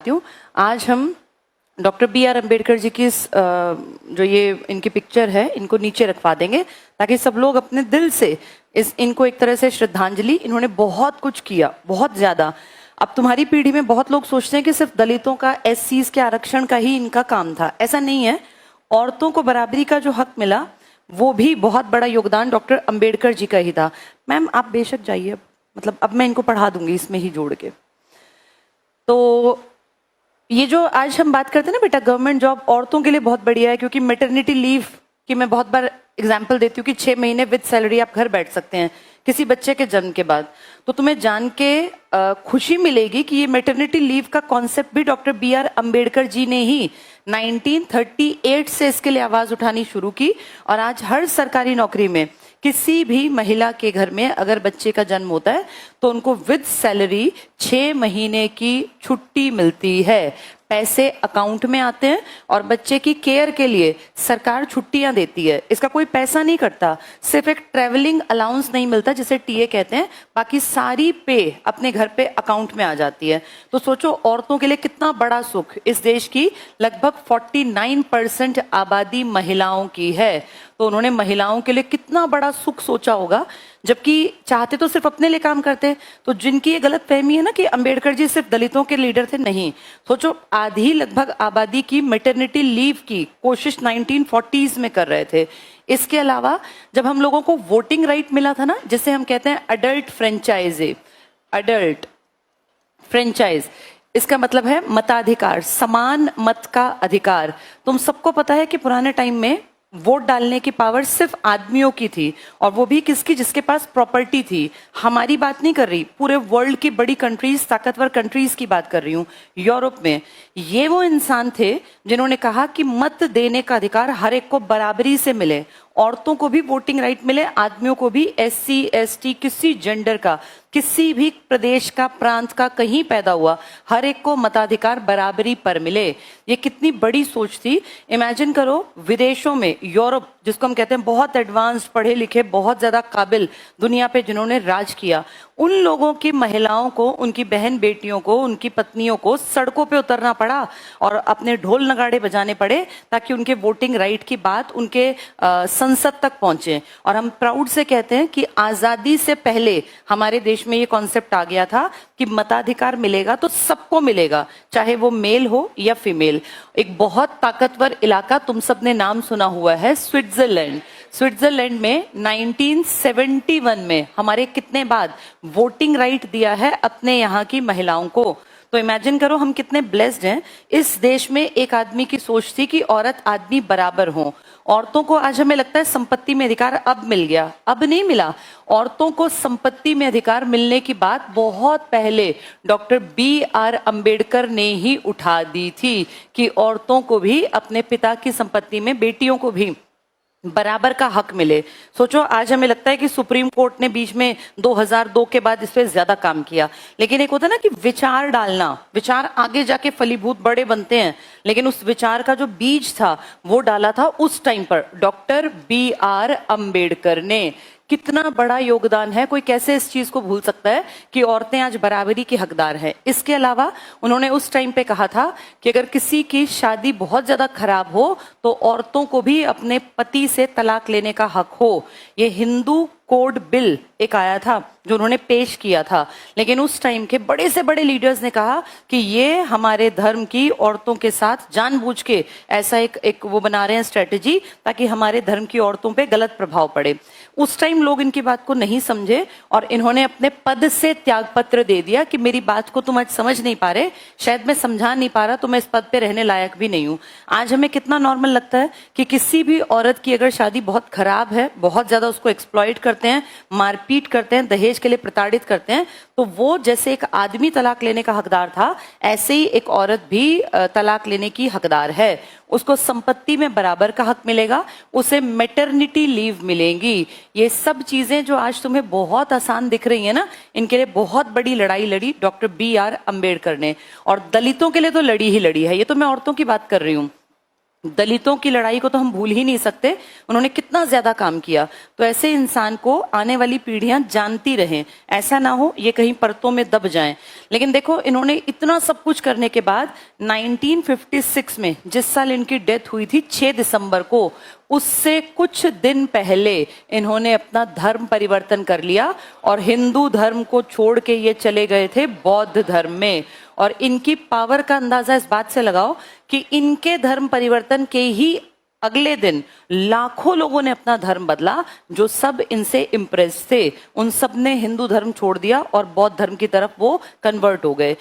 हूँ। आज हम डॉक्टर B.R. अम्बेडकर जी की जो ये इनकी पिक्चर है इनको नीचे रखवा देंगे ताकि सब लोग अपने दिल से इनको एक तरह से श्रद्धांजलि। इन्होंने बहुत कुछ किया, बहुत ज्यादा। अब तुम्हारी पीढ़ी में बहुत लोग सोचते हैं कि सिर्फ दलितों का, SCs के आरक्षण का ही इनका काम था। ऐसा नहीं है। औरतों को बराबरी का जो हक मिला वो भी बहुत बड़ा योगदान डॉक्टर अम्बेडकर जी का ही था। मैम आप बेशक जाइए, मतलब अब मैं इनको पढ़ा दूंगी इसमें ही जोड़ के। तो ये जो आज हम बात करते हैं ना बेटा, गवर्नमेंट जॉब औरतों के लिए बहुत बढ़िया है, क्योंकि मैटरनिटी लीव की मैं बहुत बार एग्जांपल देती हूँ कि 6 महीने विद सैलरी आप घर बैठ सकते हैं किसी बच्चे के जन्म के बाद। तो तुम्हें जान के खुशी मिलेगी कि ये मैटरनिटी लीव का कॉन्सेप्ट भी डॉक्टर B.R. अम्बेडकर जी ने ही 1938 से इसके लिए आवाज उठानी शुरू की। और आज हर सरकारी नौकरी में किसी भी महिला के घर में अगर बच्चे का जन्म होता है तो उनको विद सैलरी 6 महीने की छुट्टी मिलती है। पैसे अकाउंट में आते हैं और बच्चे की केयर के लिए सरकार छुट्टियां देती है। इसका कोई पैसा नहीं कटता, सिर्फ एक ट्रेवलिंग अलाउंस नहीं मिलता जिसे टीए कहते हैं, बाकी सारी पे अपने घर पे अकाउंट में आ जाती है। तो सोचो औरतों के लिए कितना बड़ा सुख। इस देश की लगभग 49% आबादी महिलाओं की है, तो उन्होंने महिलाओं के लिए कितना बड़ा सुख सोचा होगा, जबकि चाहते तो सिर्फ अपने लिए काम करते। तो जिनकी ये गलत फहमी है ना कि अंबेडकर जी सिर्फ दलितों के लीडर थे, नहीं। सोचो आधी लगभग आबादी की मैटरनिटी लीव की कोशिश 1940s में कर रहे थे। इसके अलावा जब हम लोगों को वोटिंग राइट मिला था ना, जिसे हम कहते हैं अडल्ट फ्रेंचाइज, इसका मतलब है मताधिकार, समान मत का अधिकार। तुम सबको पता है कि पुराने टाइम में वोट डालने की पावर सिर्फ आदमियों की थी, और वो भी किसकी? जिसके पास प्रॉपर्टी थी। हमारी बात नहीं कर रही, पूरे वर्ल्ड की बड़ी कंट्रीज, ताकतवर कंट्रीज की बात कर रही हूँ। यूरोप में ये वो इंसान थे जिन्होंने कहा कि मत देने का अधिकार हर एक को बराबरी से मिले, औरतों को भी वोटिंग राइट मिले, आदमियों को भी, SC ST किसी जेंडर का, किसी भी प्रदेश का, प्रांत का, कहीं पैदा हुआ, हर एक को मताधिकार बराबरी पर मिले। ये कितनी बड़ी सोच थी। इमेजिन करो विदेशों में, यूरोप जिसको हम कहते हैं बहुत एडवांस्ड, पढ़े लिखे, बहुत ज्यादा काबिल दुनिया पे जिन्होंने राज किया, उन लोगों की महिलाओं को, उनकी बहन बेटियों को, उनकी पत्नियों को सड़कों पे उतरना पड़ा और अपने ढोल नगाड़े बजाने पड़े ताकि उनके वोटिंग राइट की बात उनके संसद तक पहुंचे। और हम प्राउड से कहते हैं कि आजादी से पहले हमारे देश में ये कॉन्सेप्ट आ गया था कि मताधिकार मिलेगा तो सबको मिलेगा, चाहे वो मेल हो या फीमेल। एक बहुत ताकतवर इलाका तुम सबने नाम सुना हुआ है, स्विट्जरलैंड में 1971 में हमारे कितने बाद वोटिंग राइट दिया है अपने यहाँ की महिलाओं को। तो इमेजिन करो हम कितने ब्लेस्ड हैं। इस देश में एक आदमी की सोच थी कि औरत आदमी बराबर हो। औरतों को आज हमें लगता है संपत्ति में अधिकार अब मिल गया, अब नहीं मिला। औरतों को संपत्ति में अधिकार मिलने की बात बहुत पहले डॉक्टर B.R. अम्बेडकर ने ही उठा दी थी कि औरतों को भी अपने पिता की संपत्ति में, बेटियों को भी बराबर का हक मिले। सोचो आज हमें लगता है कि सुप्रीम कोर्ट ने बीच में 2002 के बाद इस पे ज्यादा काम किया, लेकिन एक होता है ना कि विचार डालना, विचार आगे जाके फलीभूत बड़े बनते हैं, लेकिन उस विचार का जो बीज था वो डाला था उस टाइम पर डॉक्टर B.R. अम्बेडकर ने। कितना बड़ा योगदान है, कोई कैसे इस चीज को भूल सकता है कि औरतें आज बराबरी की हकदार हैं। इसके अलावा उन्होंने उस टाइम पे कहा था कि अगर किसी की शादी बहुत ज्यादा खराब हो तो औरतों को भी अपने पति से तलाक लेने का हक हो। ये हिंदू कोड बिल एक आया था जो उन्होंने पेश किया था, लेकिन उस टाइम के बड़े से बड़े लीडर्स ने कहा कि ये हमारे धर्म की औरतों के साथ जानबूझ के ऐसा एक वो बना रहे हैं स्ट्रेटेजी ताकि हमारे धर्म की औरतों पे गलत प्रभाव पड़े। उस टाइम लोग इनकी बात को नहीं समझे और इन्होंने अपने पद से त्यागपत्र दे दिया कि मेरी बात को तुम आज समझ नहीं पा रहे, शायद मैं समझा नहीं पा रहा, तो मैं इस पद पे रहने लायक भी नहीं हूँ। आज हमें कितना नॉर्मल लगता है कि किसी भी औरत की अगर शादी बहुत खराब है, बहुत ज्यादा उसको एक्सप्लॉइट करते हैं, मारपीट करते हैं, दहेज के लिए प्रताड़ित करते हैं, तो वो जैसे एक आदमी तलाक लेने का हकदार था, ऐसे ही एक औरत भी तलाक लेने की हकदार है। उसको संपत्ति में बराबर का हक मिलेगा, उसे मैटरनिटी लीव मिलेगी। ये सब चीजें जो आज तुम्हें बहुत आसान दिख रही है ना, इनके लिए बहुत बड़ी लड़ाई लड़ी डॉक्टर B.R. अम्बेडकर ने, और दलितों के लिए तो लड़ी ही लड़ी है। ये तो मैं औरतों की बात कर रही हूँ। दलितों की लड़ाई को तो हम भूल ही नहीं सकते, उन्होंने कितना ज्यादा काम किया। तो ऐसे इंसान को आने वाली पीढ़ियां जानती रहें, ऐसा ना हो ये कहीं परतों में दब जाएं। लेकिन देखो, इन्होंने इतना सब कुछ करने के बाद 1956 में, जिस साल इनकी डेथ हुई थी 6 दिसंबर को, उससे कुछ दिन पहले इन्होंने अपना धर्म परिवर्तन कर लिया और हिंदू धर्म को छोड़ के ये चले गए थे बौद्ध धर्म में। और इनकी पावर का अंदाजा इस बात से लगाओ कि इनके धर्म परिवर्तन के ही अगले दिन लाखों लोगों ने अपना धर्म बदला, जो सब इनसे इम्प्रेस थे। उन सब ने हिंदू धर्म छोड़ दिया और बौद्ध धर्म की तरफ वो कन्वर्ट हो गए।